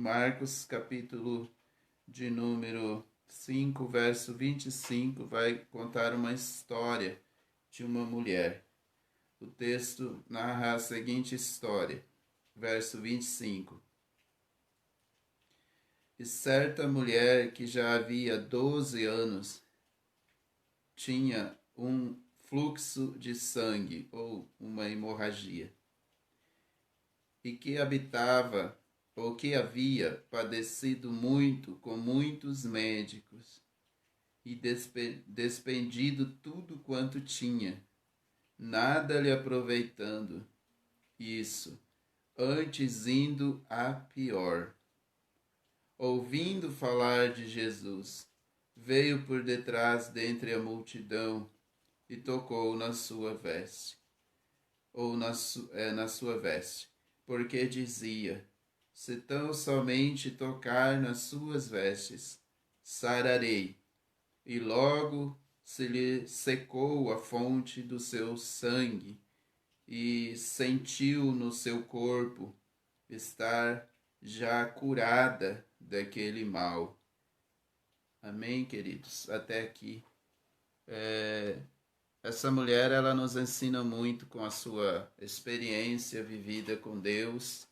Marcos, capítulo de número 5, verso 25, vai contar uma história de uma mulher. O texto narra a seguinte história, verso 25. E certa mulher que já havia 12 anos tinha um fluxo de sangue ou uma hemorragia, e que habitava ou que havia padecido muito com muitos médicos e despendido tudo quanto tinha, nada lhe aproveitando isso, antes indo a pior. Ouvindo falar de Jesus, veio por detrás dentre a multidão e tocou na sua veste, ou na sua veste, porque dizia: se tão somente tocar nas suas vestes, sararei. E logo se lhe secou a fonte do seu sangue, e sentiu no seu corpo estar já curada daquele mal. Amém, queridos? Até aqui. Essa mulher, ela nos ensina muito com a sua experiência vivida com Deus.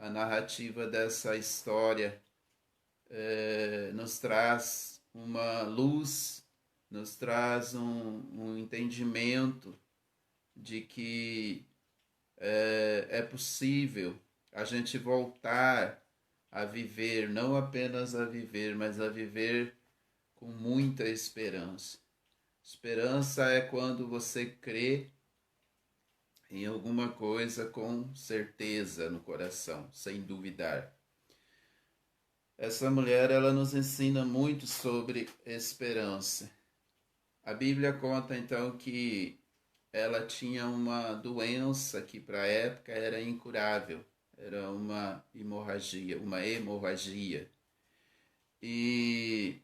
A narrativa dessa história nos traz uma luz, nos traz um entendimento de que é possível a gente voltar a viver, não apenas a viver, mas a viver com muita esperança. Esperança é quando você crê em alguma coisa com certeza no coração, sem duvidar. Essa mulher, ela nos ensina muito sobre esperança. A Bíblia conta então que ela tinha uma doença que para a época era incurável, era uma hemorragia. E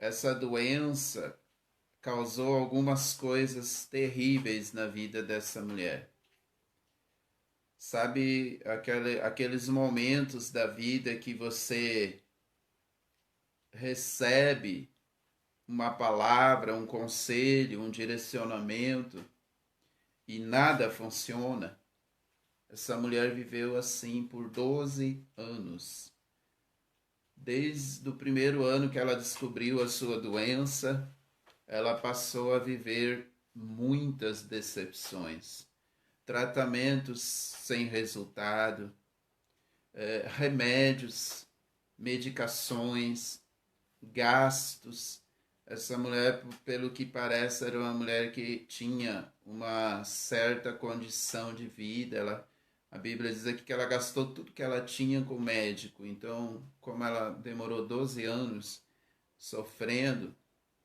essa doença causou algumas coisas terríveis na vida dessa mulher. Sabe aqueles momentos da vida que você recebe uma palavra, um conselho, um direcionamento e nada funciona? Essa mulher viveu assim por 12 anos. Desde o primeiro ano que ela descobriu a sua doença, ela passou a viver muitas decepções, tratamentos sem resultado, remédios, medicações, gastos. Essa mulher, pelo que parece, era uma mulher que tinha uma certa condição de vida. A Bíblia diz aqui que ela gastou tudo que ela tinha com o médico. Então, como ela demorou 12 anos sofrendo,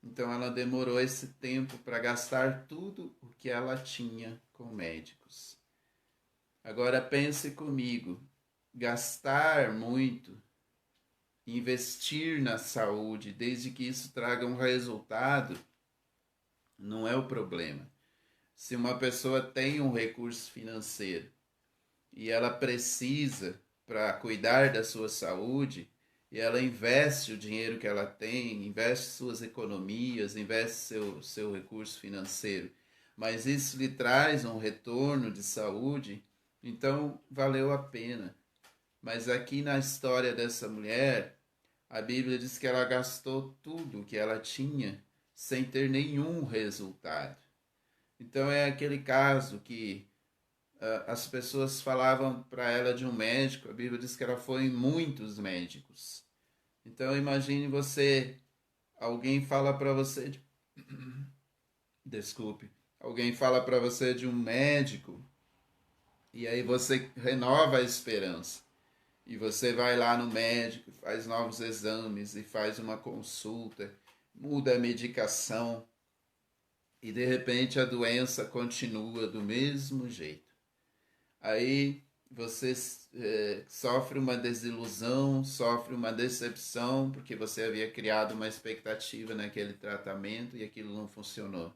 então ela demorou esse tempo para gastar tudo o que ela tinha com médicos. Agora pense comigo, gastar muito, investir na saúde, desde que isso traga um resultado, não é o problema. Se uma pessoa tem um recurso financeiro e ela precisa para cuidar da sua saúde, e ela investe o dinheiro que ela tem, investe suas economias, investe seu recurso financeiro, mas isso lhe traz um retorno de saúde, então valeu a pena. Mas aqui na história dessa mulher, a Bíblia diz que ela gastou tudo que ela tinha sem ter nenhum resultado. Então é aquele caso que as pessoas falavam para ela de um médico, a Bíblia diz que ela foi em muitos médicos. Então imagine você, alguém fala para você, desculpe, alguém fala para você de um médico e aí você renova a esperança. E você vai lá no médico, faz novos exames e faz uma consulta, muda a medicação e de repente a doença continua do mesmo jeito. Aí você sofre uma desilusão, sofre uma decepção, porque você havia criado uma expectativa naquele tratamento e aquilo não funcionou.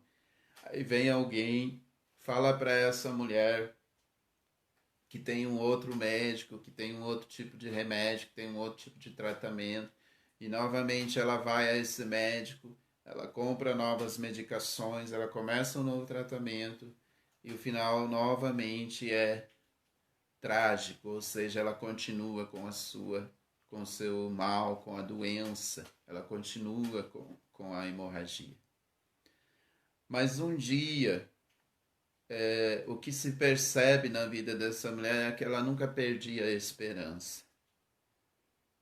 Aí vem alguém, fala para essa mulher que tem um outro médico, que tem um outro tipo de remédio, que tem um outro tipo de tratamento. E novamente ela vai a esse médico, ela compra novas medicações, ela começa um novo tratamento e o final novamente é trágico, ou seja, ela continua com o seu mal, com a doença, ela continua com a hemorragia. Mas um dia, o que se percebe na vida dessa mulher é que ela nunca perdia a esperança.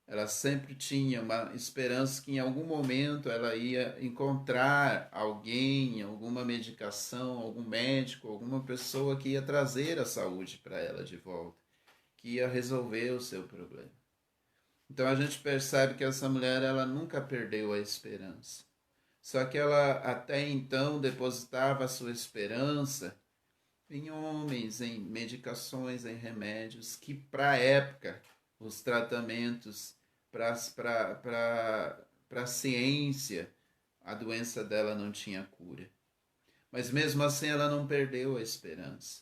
Ela sempre tinha uma esperança que em algum momento ela ia encontrar alguém, alguma medicação, algum médico, alguma pessoa que ia trazer a saúde para ela de volta, que ia resolver o seu problema. Então a gente percebe que essa mulher ela nunca perdeu a esperança. Só que ela até então depositava a sua esperança em homens, em medicações, em remédios, que para a época, os tratamentos para a ciência, a doença dela não tinha cura. Mas mesmo assim ela não perdeu a esperança.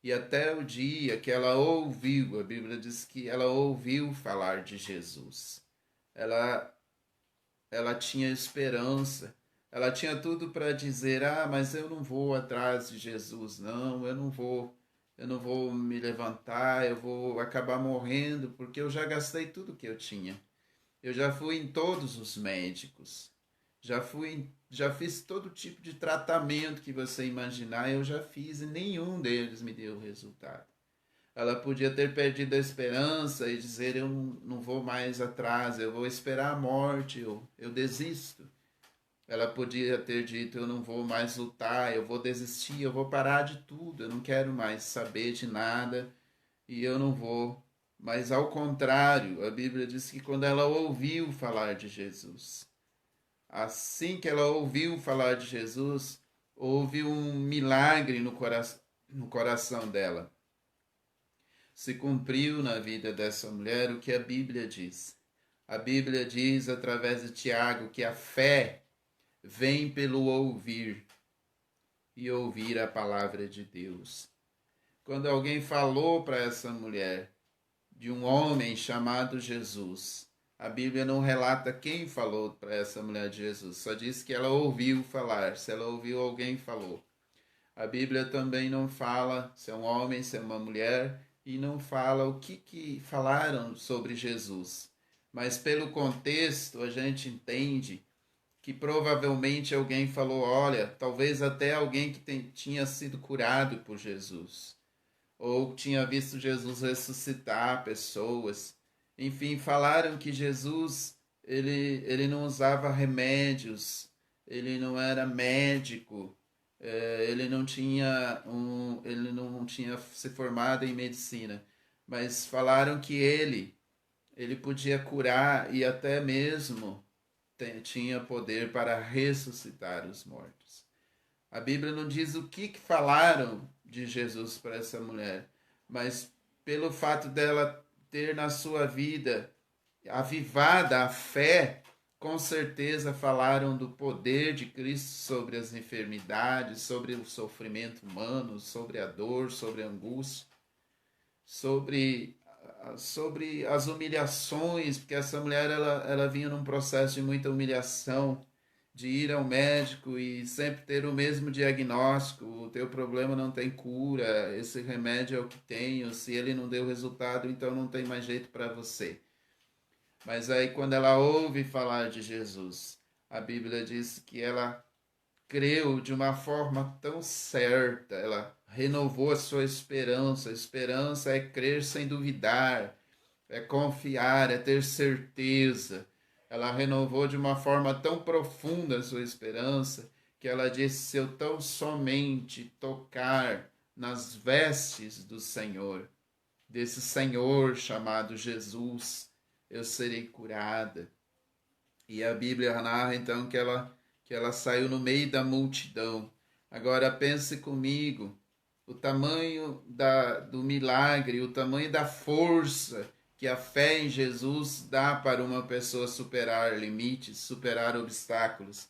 E até o dia que ela ouviu, a Bíblia diz que ela ouviu falar de Jesus. Ela, ela tinha esperança. Ela tinha tudo para dizer: ah, mas eu não vou atrás de Jesus, não, eu não vou me levantar, eu vou acabar morrendo, porque eu já gastei tudo que eu tinha. Eu já fui em todos os médicos, já fiz todo tipo de tratamento que você imaginar, eu já fiz e nenhum deles me deu resultado. Ela podia ter perdido a esperança e dizer: eu não vou mais atrás, eu vou esperar a morte, eu desisto. Ela podia ter dito: eu não vou mais lutar, eu vou desistir, eu vou parar de tudo, eu não quero mais saber de nada e eu não vou. Mas ao contrário, a Bíblia diz que quando ela ouviu falar de Jesus, assim que ela ouviu falar de Jesus, houve um milagre no coração dela. Se cumpriu na vida dessa mulher o que a Bíblia diz. A Bíblia diz através de Tiago que a fé vem pelo ouvir e ouvir a palavra de Deus. Quando alguém falou para essa mulher de um homem chamado Jesus, a Bíblia não relata quem falou para essa mulher de Jesus, só diz que ela ouviu falar, se ela ouviu alguém falou. A Bíblia também não fala se é um homem, se é uma mulher, e não fala o que falaram sobre Jesus. Mas pelo contexto a gente entende que provavelmente alguém falou: olha, talvez até alguém que tinha sido curado por Jesus, ou tinha visto Jesus ressuscitar pessoas. Enfim, falaram que Jesus ele não usava remédios, ele não era médico, ele não tinha se formado em medicina, mas falaram que ele podia curar e até mesmo tinha poder para ressuscitar os mortos. A Bíblia não diz o que falaram de Jesus para essa mulher, mas pelo fato dela ter na sua vida avivada a fé, com certeza falaram do poder de Cristo sobre as enfermidades, sobre o sofrimento humano, sobre a dor, sobre a angústia, sobre as humilhações, porque essa mulher ela vinha num processo de muita humilhação, de ir ao médico e sempre ter o mesmo diagnóstico: o teu problema não tem cura, esse remédio é o que tem, ou se ele não deu resultado, então não tem mais jeito para você. Mas aí quando ela ouve falar de Jesus, a Bíblia diz que ela creu de uma forma tão certa, ela renovou a sua esperança. A esperança é crer sem duvidar, é confiar, é ter certeza. Ela renovou de uma forma tão profunda a sua esperança que ela disse: se eu tão somente tocar nas vestes do Senhor, desse Senhor chamado Jesus, eu serei curada. E a Bíblia narra então que ela saiu no meio da multidão. Agora pense comigo, o tamanho do milagre, o tamanho da força que a fé em Jesus dá para uma pessoa superar limites, superar obstáculos.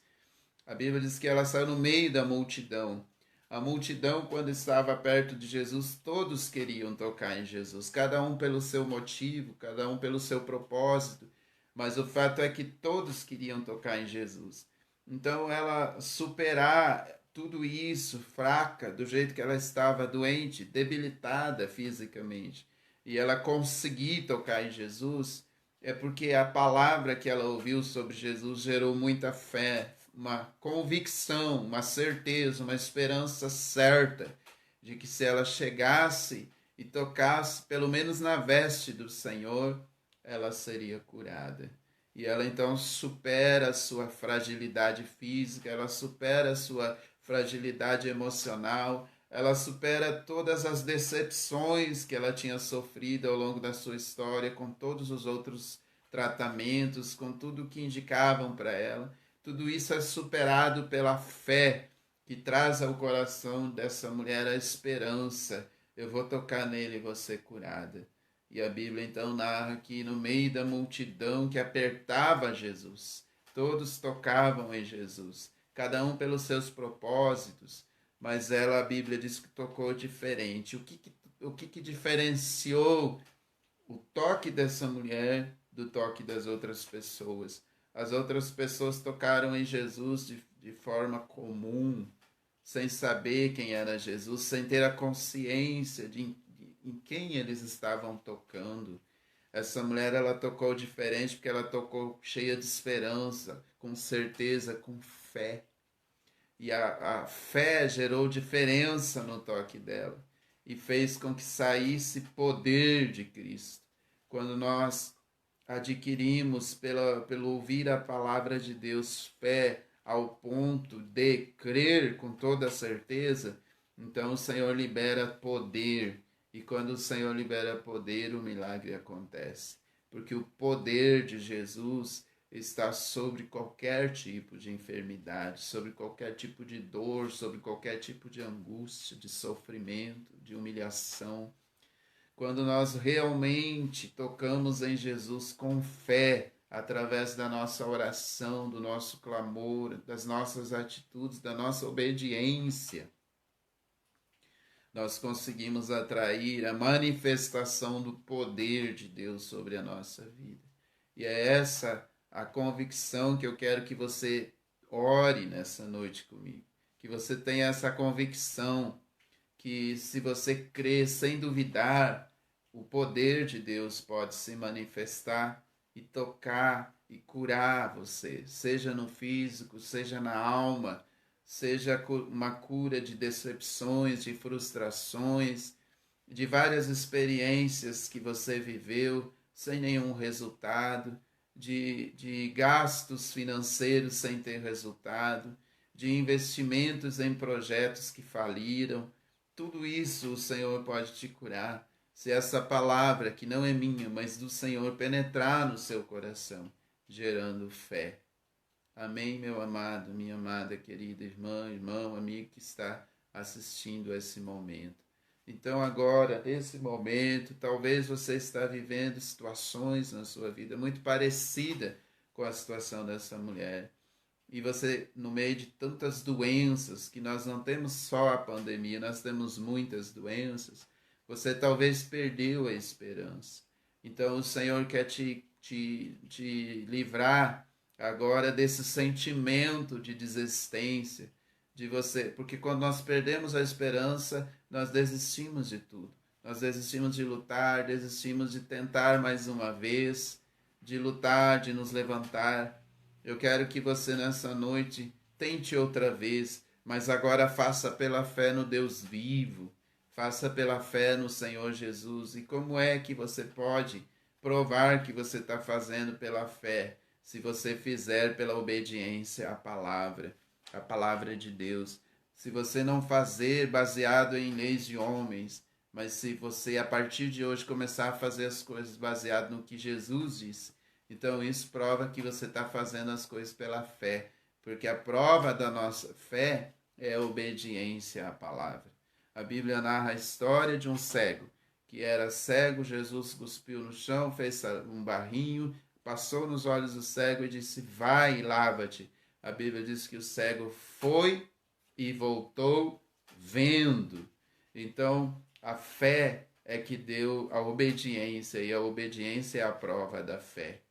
A Bíblia diz que ela saiu no meio da multidão. A multidão, quando estava perto de Jesus, todos queriam tocar em Jesus, cada um pelo seu motivo, cada um pelo seu propósito, mas o fato é que todos queriam tocar em Jesus. Então, ela superar tudo isso, fraca, do jeito que ela estava, doente, debilitada fisicamente, e ela conseguir tocar em Jesus, é porque a palavra que ela ouviu sobre Jesus gerou muita fé, uma convicção, uma certeza, uma esperança certa de que se ela chegasse e tocasse pelo menos na veste do Senhor, ela seria curada. E ela então supera a sua fragilidade física, ela supera a sua fragilidade emocional, ela supera todas as decepções que ela tinha sofrido ao longo da sua história, com todos os outros tratamentos, com tudo que indicavam para ela. Tudo isso é superado pela fé que traz ao coração dessa mulher a esperança. Eu vou tocar nele e vou ser curada. E a Bíblia então narra que no meio da multidão que apertava Jesus, todos tocavam em Jesus, cada um pelos seus propósitos, mas ela, a Bíblia diz que tocou diferente. O que diferenciou o toque dessa mulher do toque das outras pessoas? As outras pessoas tocaram em Jesus de forma comum, sem saber quem era Jesus, sem ter a consciência de em quem eles estavam tocando. Essa mulher, ela tocou diferente porque ela tocou cheia de esperança, com certeza, com fé. E a fé gerou diferença no toque dela e fez com que saísse poder de Cristo. Quando nós adquirimos, pelo ouvir a palavra de Deus, fé ao ponto de crer com toda certeza, então o Senhor libera poder. E quando o Senhor libera poder, o milagre acontece. Porque o poder de Jesus está sobre qualquer tipo de enfermidade, sobre qualquer tipo de dor, sobre qualquer tipo de angústia, de sofrimento, de humilhação. Quando nós realmente tocamos em Jesus com fé, através da nossa oração, do nosso clamor, das nossas atitudes, da nossa obediência, nós conseguimos atrair a manifestação do poder de Deus sobre a nossa vida. E é essa a convicção que eu quero que você ore nessa noite comigo. Que você tenha essa convicção que, se você crer sem duvidar, o poder de Deus pode se manifestar e tocar e curar você, seja no físico, seja na alma, seja uma cura de decepções, de frustrações, de várias experiências que você viveu sem nenhum resultado, de gastos financeiros sem ter resultado, de investimentos em projetos que faliram. Tudo isso o Senhor pode te curar, se essa palavra, que não é minha, mas do Senhor, penetrar no seu coração, gerando fé. Amém, meu amado, minha amada, querida irmã, irmão, amigo que está assistindo a esse momento. Então agora, nesse momento, talvez você está vivendo situações na sua vida muito parecida com a situação dessa mulher. E você, no meio de tantas doenças, que nós não temos só a pandemia, nós temos muitas doenças, você talvez perdeu a esperança. Então o Senhor quer te livrar agora desse sentimento de desistência, de você, porque quando nós perdemos a esperança, nós desistimos de tudo. Nós desistimos de lutar, desistimos de tentar mais uma vez, de lutar, de nos levantar. Eu quero que você nessa noite tente outra vez, mas agora faça pela fé no Deus vivo, faça pela fé no Senhor Jesus. E como é que você pode provar que você está fazendo pela fé? Se você fizer pela obediência à palavra, a palavra de Deus. Se você não fazer baseado em leis de homens, mas se você a partir de hoje começar a fazer as coisas baseado no que Jesus disse, então isso prova que você está fazendo as coisas pela fé, porque a prova da nossa fé é a obediência à palavra. A Bíblia narra a história de um cego, que era cego. Jesus cuspiu no chão, fez um barrinho, passou nos olhos do cego e disse: vai e lava-te. A Bíblia diz que o cego foi e voltou vendo. Então, a fé é que deu a obediência, e a obediência é a prova da fé.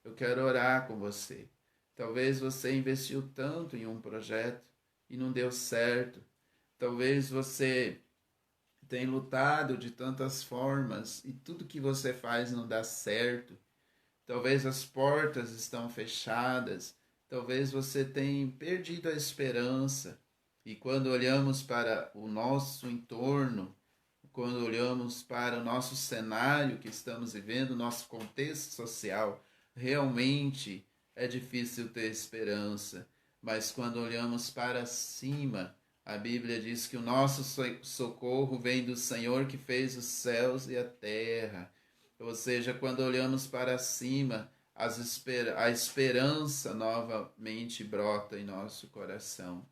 Eu quero orar com você. Talvez você investiu tanto em um projeto e não deu certo. Talvez você tenha lutado de tantas formas e tudo que você faz não dá certo. Talvez as portas estão fechadas. Talvez você tenha perdido a esperança. E quando olhamos para o nosso entorno, quando olhamos para o nosso cenário que estamos vivendo, nosso contexto social, realmente é difícil ter esperança. Mas quando olhamos para cima, a Bíblia diz que o nosso socorro vem do Senhor que fez os céus e a terra. Ou seja, quando olhamos para cima, a esperança novamente brota em nosso coração.